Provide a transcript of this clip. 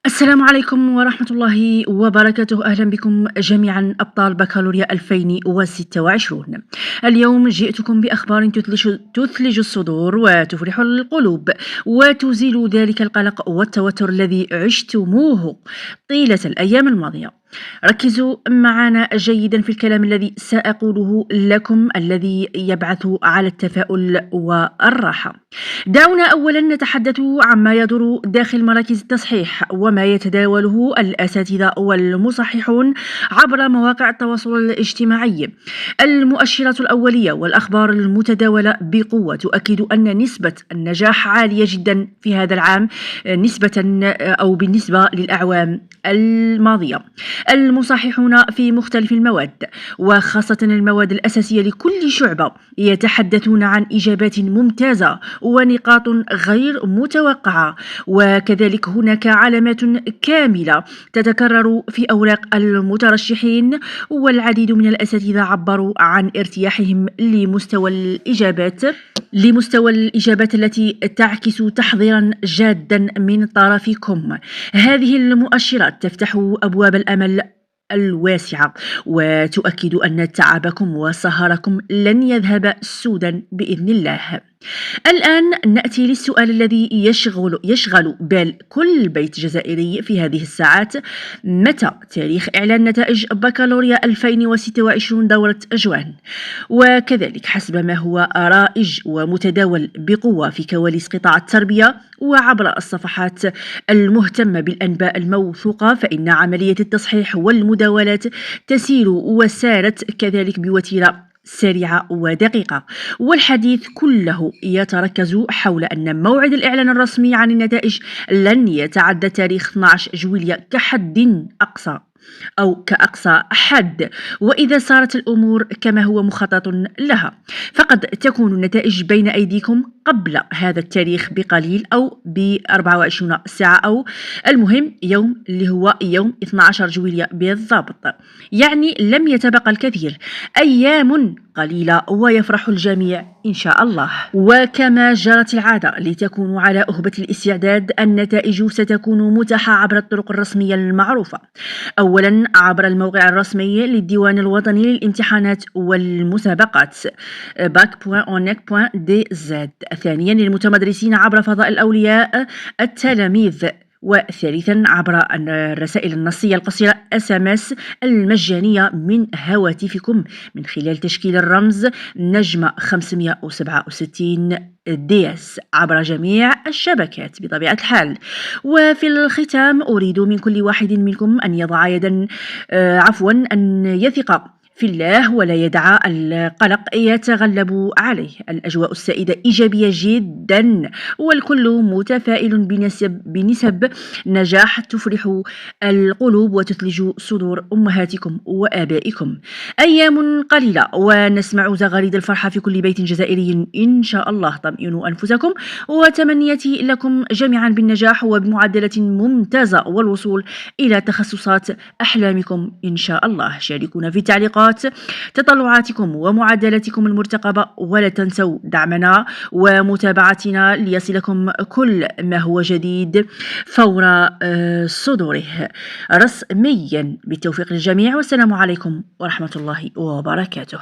السلام عليكم ورحمة الله وبركاته. أهلا بكم جميعا أبطال بكالوريا 2026. اليوم جئتكم بأخبار تثلج الصدور وتفرح القلوب وتزيل ذلك القلق والتوتر الذي عشتموه طيلة الأيام الماضية. ركزوا معنا جيدا في الكلام الذي سأقوله لكم، الذي يبعث على التفاؤل والراحة. دعونا أولا نتحدث عما يدور داخل مراكز التصحيح وما يتداوله الأساتذة والمصححون عبر مواقع التواصل الاجتماعي. المؤشرات الأولية والأخبار المتداولة بقوة تؤكد أن نسبة النجاح عالية جدا في هذا العام نسبة أو بالنسبة للأعوام الماضية. المصححون في مختلف المواد وخاصة المواد الأساسية لكل شعبة يتحدثون عن إجابات ممتازة ونقاط غير متوقعة، وكذلك هناك علامات كاملة تتكرر في أوراق المترشحين، والعديد من الأساتذة عبروا عن ارتياحهم لمستوى الإجابات التي تعكس تحضيرا جادا من طرفكم. هذه المؤشرات تفتح أبواب الأمل الواسعة وتؤكد أن تعبكم وسهركم لن يذهب سودا بإذن الله. الآن نأتي للسؤال الذي يشغل بال كل بيت جزائري في هذه الساعات: متى تاريخ إعلان نتائج بكالوريا 2026 دورة أجوان؟ وكذلك حسب ما هو رائج ومتداول بقوة في كواليس قطاع التربية وعبر الصفحات المهتمة بالأنباء الموثوقة، فإن عملية التصحيح والمداولات تسير وسارت كذلك بوتيرة سريعة ودقيقة، والحديث كله يتركز حول أن موعد الإعلان الرسمي عن النتائج لن يتعدى تاريخ 12 جويلية كحد أقصى أو كأقصى حد. وإذا صارت الأمور كما هو مخطط لها فقد تكون النتائج بين أيديكم قبل هذا التاريخ بقليل أو ب 24 ساعة، أو المهم يوم اللي هو يوم 12 جويلية بالضبط. يعني لم يتبقى الكثير، أيام قليلة ويفرح الجميع إن شاء الله. وكما جرت العادة لتكونوا على أهبة الاستعداد، النتائج ستكون متاحة عبر الطرق الرسمية المعروفة. أولا عبر الموقع الرسمي للديوان الوطني للامتحانات والمسابقات bac.onec.dz. ثانيا للمتمدرسين عبر فضاء الأولياء التلاميذ. وثالثا عبر الرسائل النصية القصيرة SMS المجانية من هواتفكم من خلال تشكيل الرمز نجمة 567 DS عبر جميع الشبكات بطبيعة الحال. وفي الختام أريد من كل واحد منكم أن يضع يدا أن يثق في الله ولا يدع القلق يتغلب عليه. الأجواء السائدة إيجابية جدا والكل متفائل بنسب نجاح تفرح القلوب وتثلج صدور أمهاتكم وآبائكم. أيام قليلة ونسمع زغاريد الفرحة في كل بيت جزائري إن شاء الله. طمئنوا أنفسكم وتمنياتي لكم جميعا بالنجاح وبمعدلات ممتازة والوصول إلى تخصصات أحلامكم إن شاء الله. شاركونا في التعليقات تطلعاتكم ومعدلاتكم المرتقبة، ولا تنسوا دعمنا ومتابعتنا ليصلكم كل ما هو جديد فور صدوره رسميا. بالتوفيق للجميع، والسلام عليكم ورحمة الله وبركاته.